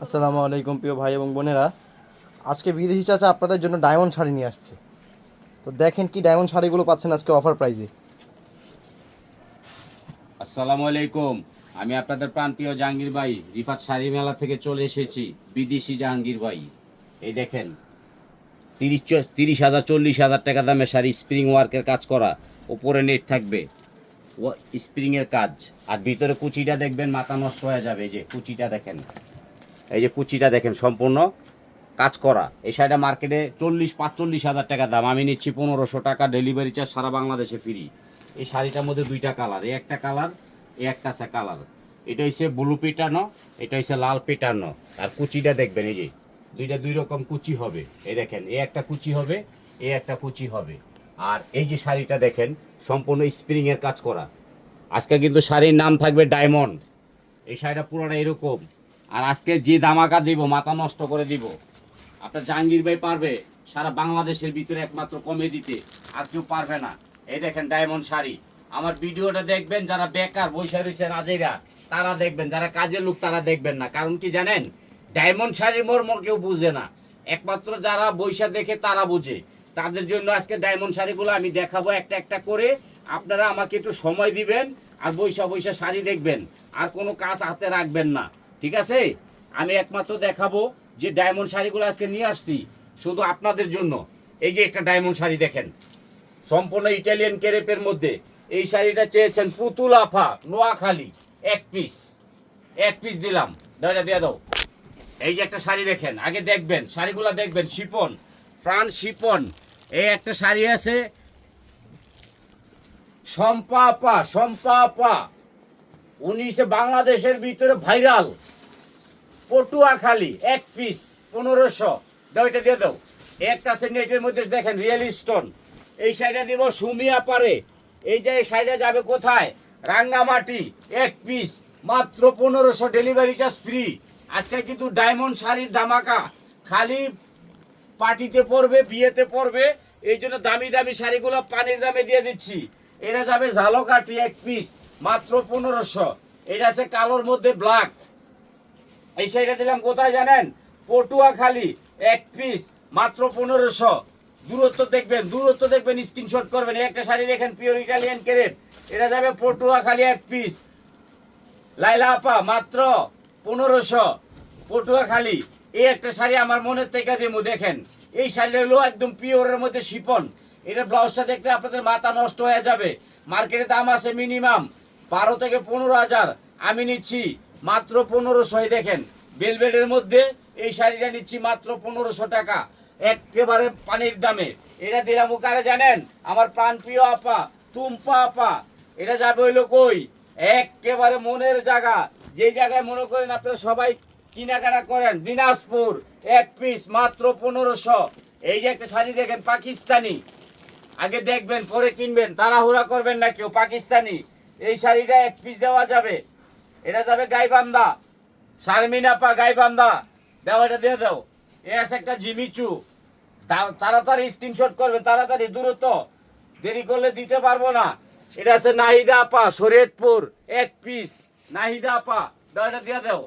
আসসালামু আলাইকুম প্রিয় ভাই এবং বোনেরা। আজকে বিদেশি চাচা আপনাদের জন্য ডায়মন্ড শাড়ি নিয়ে আসছে। তো দেখেন কি ডায়মন্ড শাড়িগুলো পাচ্ছেন আজকে অফার প্রাইজে। আসসালামু আলাইকুম। আমি আপনাদের প্রাণপ্রিয় জাহাঙ্গীর ভাই রিফাত শাড়ি মেলা থেকে চলে এসেছি। বিদেশি জাহাঙ্গীর ভাই, এই দেখেন 30,000 40,000 টাকা দামের শাড়ি, স্প্রিং ওয়ার্কের কাজ করা, ওপরে নেট থাকবে, ও স্প্রিংয়ের কাজ, আর ভিতরে কুচিটা দেখবেন মাথা নষ্ট হয়ে যাবে। এই যে কুচিটা দেখেন, এই যে কুচিটা দেখেন, সম্পূর্ণ কাজ করা। এই শাড়িটা মার্কেটে 40-45,000 টাকা দাম, আমি নিচ্ছি 1500 টাকা। ডেলিভারি চার্জ সারা বাংলাদেশে ফ্রি। এই শাড়িটার মধ্যে দুইটা কালার, এই একটা কালার, এই একটা আছে কালার। এটা হচ্ছে ব্লু পেটানো, এটা হচ্ছে লাল পেটানো। আর কুচিটা দেখবেন, এই যে দুইটা দুই রকম কুচি হবে। এই দেখেন, এই একটা কুচি হবে, এই একটা কুচি হবে। আর এই যে শাড়িটা দেখেন, সম্পূর্ণ স্প্রিংয়ের কাজ করা। আজকে কিন্তু শাড়ির নাম থাকবে ডায়মন্ড। এই শাড়িটা পুরোটা এরকম। আর আজকে যে ধামাকা দিব, মাথা নষ্ট করে দিব। আপনার জাহাঙ্গীর ভাই পারবে সারা বাংলাদেশের ভিতরে একমাত্র কমে দিতে, আর কেউ পারবে না। এই দেখেন ডায়মন্ড শাড়ি। আমার ভিডিওটা দেখবেন যারা বেকার বৈশা রয়েছে রাজেরা, তারা দেখবেন। যারা কাজের লোক তারা দেখবেন না। কারণ কি জানেন, ডায়মন্ড শাড়ির মর্ম কেউ বুঝে না, একমাত্র যারা বৈশা দেখে তারা বুঝে। তাদের জন্য আজকে ডায়মন্ড শাড়িগুলো আমি দেখাবো একটা একটা করে। আপনারা আমাকে একটু সময় দিবেন, আর বৈশা বৈশা শাড়ি দেখবেন, আর কোনো কাজ হাতে রাখবেন না, ঠিক আছে? আমি একমাত্র দেখাবো যে ডায়মন্ড শাড়িগুলো আজকে নিয়ে আসছি শুধু আপনাদের জন্য। এই যে একটা ডায়মন্ড শাড়ি দেখেন, সম্পূর্ণ ইটালিয়ান কেরেপের মধ্যে। এই শাড়িটা চেয়েছেন পুতুল আফা, নোয়াখালী। এক পিস, এক পিস দিলাম, দাঁড়া দিয়ে দাও। এই যে একটা শাড়ি দেখেন, আগে দেখবেন শাড়িগুলো দেখবেন, শিপন, ফ্রান্স শিপন। এই একটা শাড়ি আছে শম্পা আপা, শম্পা আপা, উনি বাংলাদেশের ভিতরে ভাইরাল। পটুয়াখালী, এক পিস 1500, দাও এটা দিয়ে দাও। একটা আছে নেটের মধ্যে দেখেন রিয়েল স্টোন। এই শাড়িটা দিব সুমিয়া পারে। এই যে এই শাড়িটা যাবে কোথায়? রাঙ্গামাটি। এক পিস মাত্র 1500, ডেলিভারি চার্জ ফ্রি। আজকে কিন্তু ডায়মন্ড শাড়ির ধামাকা। খালি পার্টিতে পরবে, বিয়েতে পরবে, এই জন্য দামি দামি শাড়িগুলো পানির দামে দিয়ে দিচ্ছি। এটা যাবে ঝালকাঠি, এক পিস মাত্র 1500। এটা আছে কালোর মধ্যে ব্ল্যাক। এই শাড়িটা দিলাম কোথায় জানেন? পটুয়াখালী, এক পিস মাত্র 1500। দূরত্ব দেখবেন, দূরত্ব দেখবেন, স্ক্রিনশট করবেন। একটা শাড়ি দেখেন পিওর ইটালিয়ান ক্রেপ, এটা যাবে পটুয়াখালী, এক পিস। লাইলা আপা মাত্র 1500, পটুয়াখালী। এই একটা শাড়ি আমার মনের থেকে দেবো, দেখেন। এই শাড়িটা হলো একদম পিওরের মধ্যে শিপন। এটা ব্লাউজটা দেখতে আপনাদের মাথা নষ্ট হয়ে যাবে। মার্কেটে দাম আছে মিনিমাম 12 থেকে 15,000, আমি নিচ্ছি মাত্র 1500। দেখেন বেলভেটের মধ্যে এই শাড়িটা নিচ্ছি মাত্র 1500 টাকা, একেবারে পানির দামে। এটা দিলাম কারে জানেন? আমার প্রাণপ্রিয় আপা, তুম্পা আপা। এটা যাবে হইলো কই? একেবারে মনের জায়গা, যে জায়গায় মনে করেন আপনারা সবাই কেনাকাটা করেন, দিনাজপুর। এক পিস মাত্র 1500। এই যে একটা শাড়ি দেখেন পাকিস্তানি, আগে দেখবেন পরে কিনবেন, তাড়াহুড়া করবেন না কেউ। পাকিস্তানি এই শাড়িটা এক পিস দেওয়া যাবে। এটা যাবে গাইবান্ধা, শারমিন আপা, গাইবান্ধা। দাও, এটা দিয়ে দাও। এ আছে একটা জিমিচু, তাড়াতাড়ি স্ক্রিনশট করবেন, তাড়াতাড়ি, দ্রুত, দেরি করলে দিতে পারবো না। এটা আছে নাহিদা আপা, শরীয়তপুর, এক পিস। নাহিদা আপা, দাও, এটা দিয়ে দাও।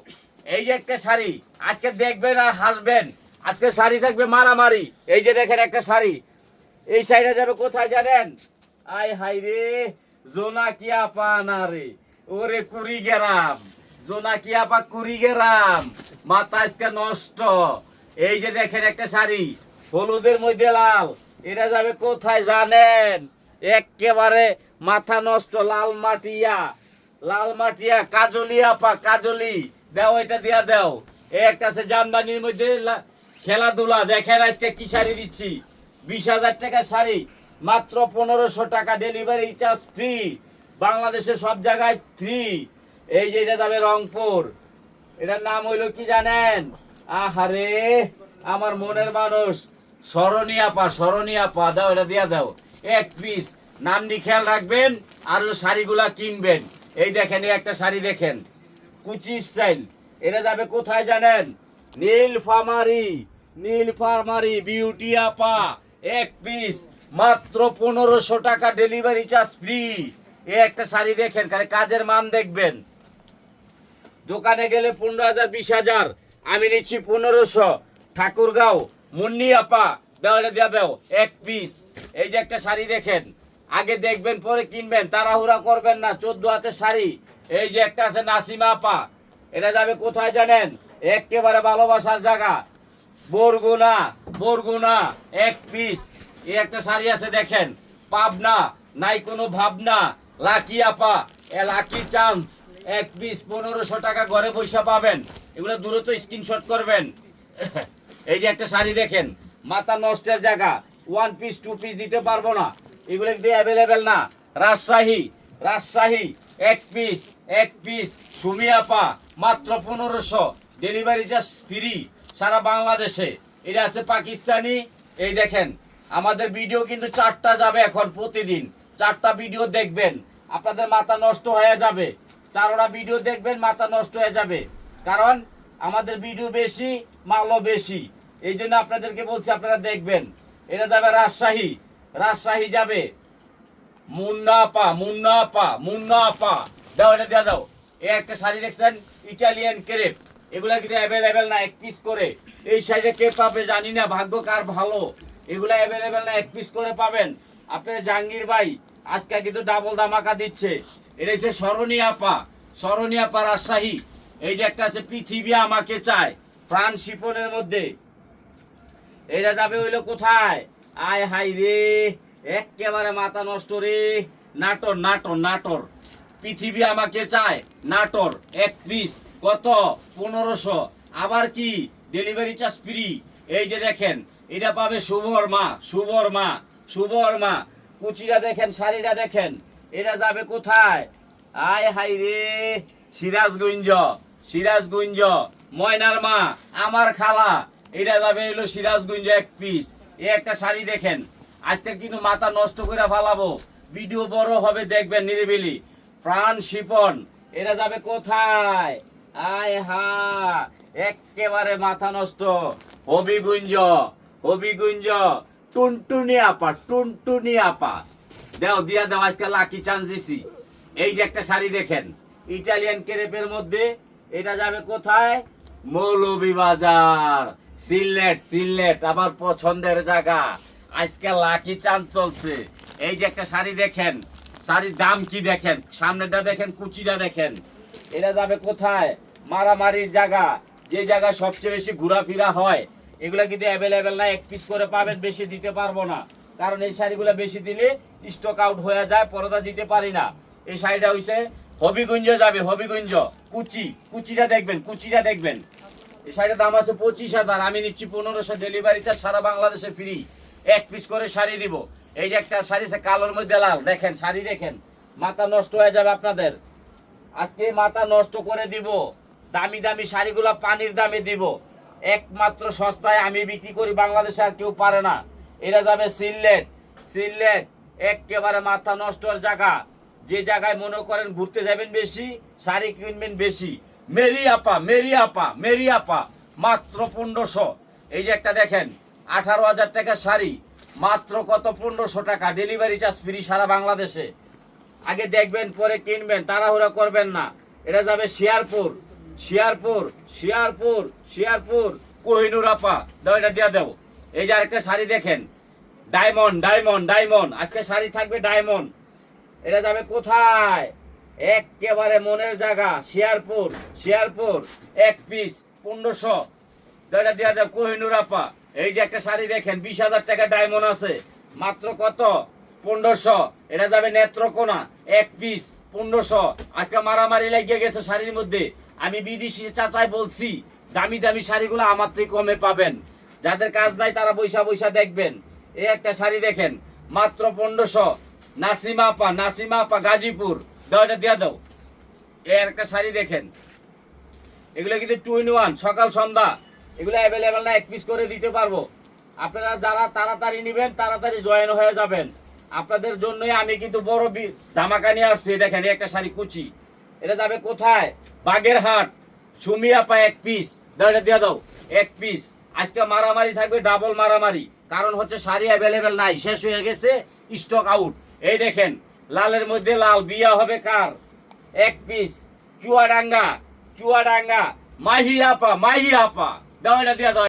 এই যে একটা শাড়ি, আজকে দেখবেন আর হাসবেন। আজকে শাড়ি থাকবে মারামারি। এই যে দেখেন একটা শাড়ি, এই শাড়িটা যাবে কোথায় জানেন? আয় হাই রে, জোনাকিয়া পা না রে, ওরে কুড়িগ্রাম। জোনাকিয়া পা কুড়িগ্রাম, মাথা আজকে নষ্ট। এই যে দেখেন একটা শাড়ি, হলুদের মধ্যে লাল। এটা যাবে কোথায় জানেন? একেবারে মাথা নষ্ট, লাল মাটিয়া, লাল মাটিয়া, কাজলি আপা, কাজলি। দাও, এটা দিয়া দাও। একটা আছে জামদানির মধ্যে খেলাধুলা। দেখেন আজকে কি শাড়ি দিচ্ছি, 20,000 টাকা শাড়ি মাত্র 1500 টাকা, ডেলিভারি চার্জ ফ্রি, বাংলাদেশের সব জায়গায় ফ্রি। এই যে এটা যাবে রংপুর। এটার নাম হইলো কি জানেন? আহারে আমার মনের মানুষ, স্মরণীয়া পা, স্মরণীয়া পা। দাও, এটা দিয়া দাও। এক পিস, নামটি খেয়াল রাখবেন, আর শাড়িগুলা কিনবেন। এই দেখেন এই একটা শাড়ি দেখেন, কুচি স্টাইল। এটা যাবে কোথায় জানেন? নীলফামারি, নীলফামারি বিউটি আপা, এক পিস মাত্র 1500 টাকা, ডেলিভারি চার্জ ফ্রি। এই একটা শাড়ি দেখেন, খালি কাজের মান দেখবেন। দোকানে গেলে 15,000 20,000, আমি নিচ্ছি 1500। ঠাকুরগাঁও মুন্নি আপা দাও, এটা দিয়া দাও এক পিস। এই যে একটা শাড়ি দেখেন, আগে দেখবেন পরে কিনবেন, তাড়াহুড়া করবেন না। 14 হাতের শাড়ি। এই যে একটা আছে নাসিমা আপা, এটা যাবে কোথায় জানেন? একেবারে ভালোবাসার জায়গা, বরগুনা। বরগুনা এক পিস। এই একটা শাড়ি আছে দেখেন, পাবনা, নাই কোনো ভাবনা। লাকি আপা, এ লাকি চান্স, এক পিস 1500 টাকা ঘরে পয়সা পাবেন। এগুলো দ্রুত স্ক্রিনশট করবেন। এই যে একটা শাড়ি দেখেন, মাথা নষ্টের জায়গা, 1 পিস 2 পিস দিতে পারবো না, এগুলো কিন্তু অ্যাভেলেবেল না। রাজশাহী, রাজশাহী এক পিস, এক পিস। সুমি আপা মাত্র 1500, ডেলিভারি চার্জ ফ্রি সারা বাংলাদেশে। এটা আছে পাকিস্তানি। এই দেখেন, আমাদের ভিডিও কিন্তু 4টা যাবে এখন, প্রতিদিন 4টা ভিডিও দেখবেন, আপনাদের মাথা নষ্ট হয়ে যাবে। 4টা ভিডিও দেখবেন, মাথা নষ্ট হয়ে যাবে, কারণ আমাদের ভিডিও বেশি, মালও বেশি। এই জন্য আপনাদেরকে বলছি, আপনারা দেখবেন। এটা যাবে রাজশাহী, রাজশাহী যাবে মুন্না আপা, মুন্না আপা, মুন্না আপা দাও, এটা দিয়ে দাও। এই একটা শাড়ি দেখছেন, ইটালিয়ান ক্রেপ, এগুলা কিন্তু অ্যাভেলেবেল না, এক পিস করে। এই সাইজে কে পাবে জানি না, ভাগ্য কার ভালো। এগুলা অ্যাভেলেবেল না, এক পিস করে পাবেন। আপনার জাহাঙ্গীর ভাই আজকে কিন্তু ডাবল ধামাকা দিচ্ছে। এটা হচ্ছে স্মরণী আপা, স্মরণী আপা রাজশাহী। এই যে একটা আছে পৃথিবী আমাকে চায়, প্রাণ শিপনের মধ্যে। এটা যাবে হইলো কোথায়? আয় হাই রে, একেবারে মাথা নষ্ট রে। নাটোর, নাটোর, নাটোর। পৃথিবী আমাকে চায়, নাটোর এক পিস কত? 1500। আবার কি ডেলিভারি চার্জ ফ্রি। এই যে দেখেন, এটা পাবে শুভর মা, শুভর মা, শুভর মা। কুচিটা দেখেন, শাড়িটা দেখেন, এটা যাবে কোথায়? আয় হাই রে, সিরাজগঞ্জ, সিরাজগঞ্জ। ময়নার মা, আমার খালা, এটা যাবে হলো সিরাজগঞ্জ এক পিস। এই একটা শাড়ি দেখেন, আজকে কিন্তু মাথা নষ্ট করে ফালাবো, ভিডিও বড় হবে, দেখবেন নিরিবিলি। প্রাণ শিপন, এটা যাবে কোথায়? আয় হা, একেবারে মাথা নষ্ট। হবিগুঞ্জ, হবিগুঞ্জ। টুনটুনি আপা, টুনটুনি আপা দাও, দিয়া দাও, আজকে লাকি চান্স দিছি। এই যে একটা শাড়ি দেখেন, ইটালিয়ান ক্রেপের মধ্যে, এটা যাবে কোথায়? মৌলভীবাজার, সিলেট, সিলেট আমার পছন্দের জায়গা। আজকে লাকি চান্স চলছে। এই যে একটা শাড়ি দেখেন, শাড়ির দাম কি দেখেন, সামনেটা দেখেন, কুচিটা দেখেন। এটা যাবে কোথায়? মারামারির জায়গা, যে জায়গায় সবচেয়ে বেশি ঘোরাফেরা হয়। এগুলা কিন্তু অ্যাভেলেবেল না, এক পিস করে পাবেন, বেশি দিতে পারবো না, কারণ এই শাড়িগুলো বেশি দিলে স্টক আউট হয়ে যায়, পরদা দিতে পারি না। এই শাড়িটা হইছে হবিগঞ্জ যাবে, হবিগঞ্জ। কুচি, কুচিটা দেখবেন, কুচিটা দেখবেন। এই শাড়ির দাম আছে 25,000, আমি নিচ্ছি 1500, ডেলিভারি চার্জ সারা বাংলাদেশে ফ্রি। এক পিস করে শাড়ি দিব। এই যে একটা শাড়ি আছে কালোর মধ্যে লাল, দেখেন শাড়ি দেখেন, মাথা নষ্ট হয়ে যাবে আপনাদের। আজকে মাথা নষ্ট করে দিব। দামি দামি শাড়িগুলা পানির দামে দিব, একমাত্র সস্তায় আমি বিক্রি করি, বাংলাদেশে আর কেউ পারে না। এটা যাবে সিলেট, সিলেট একেবারে মাথা নষ্টর জায়গা। যে জায়গায় মনে করেন ঘুরতে যাবেন বেশি, শাড়ি কিনবেন বেশি। মেরি আপা, মেরি আপা, মেরি আপা মাত্র 1500। এই যে একটা দেখেন, 18,000 টাকার শাড়ি, মাত্র কত? 1500 টাকা, ডেলিভারি চার্জ ফ্রি সারা বাংলাদেশে। আগে দেখবেন পরে কিনবেন, তাড়াহুড়া করবেন না। এটা যাবে শিয়ারপুর, শিয়ারপুর, শিয়ারপুর, শিয়ারপুর। কোহিনুর আপা দাও, এটা দিয়া দাও। এই যে আরেকটা শাড়ি দেখেন, ডায়মন্ড, ডায়মন্ড, ডায়মন্ড। আজকে শাড়ি থাকবে ডায়মন্ড। এটা যাবে কোথায়? একেবারে মনের জায়গা, শিয়ারপুর, শিয়ারপুর এক পিস 1500। দাও, এটা দিয়া দাও কোহিনুর আপা। এই যে একটা শাড়ি দেখেন, 20,000 টাকা ডায়মন্ড আছে, মাত্র কত? 1500। এটা যাবে নেত্রকোনা, এক পিস 1500। আজকে মারামারি লেগে গেছে শাড়ির মধ্যে। আমি বিদেশি চাচাই বলছি, দামি দামি শাড়িগুলো আমার থেকে কমে পাবেন। যাদের কাজ নাই তারা বৈশা বৈশা দেখবেন। এই একটা শাড়ি দেখেন, মাত্র 1500। নাসিমা আপা, নাসিমা আপা গাজীপুর, দাও, এটা দিয়া দাও। এই একটা শাড়ি দেখেন, এগুলো কিন্তু 2 in 1, সকাল সন্ধ্যা। এগুলো অ্যাভেলেবেল না, এক পিস করে দিতে পারবো। আপনারা যারা তাড়াতাড়ি নেবেন, তাড়াতাড়ি জয়েন হয়ে যাবেন। আপনাদের জন্যই আমি কিন্তু বড় ধামাকা নিয়ে আসছি। দেখেন এই একটা শাড়ি কুচি, এটা যাবে কোথায়? বাগেরহাট। সুমি আপা এক পিস, দাও, এটা দিয়ে দাও এক পিস। আজকে মারামারি থাকবে, ডাবল মারামারি, কারণ হচ্ছে শাড়ি অ্যাভেলেবেল নাই, শেষ হয়ে গেছে, স্টক আউট। এই দেখেন, লালের মধ্যে লাল, বিয়া হবে কার? এক পিস। চুয়াডাঙ্গা, চুয়াডাঙ্গা মাহি আপা দাও এটা দিয়ে দাও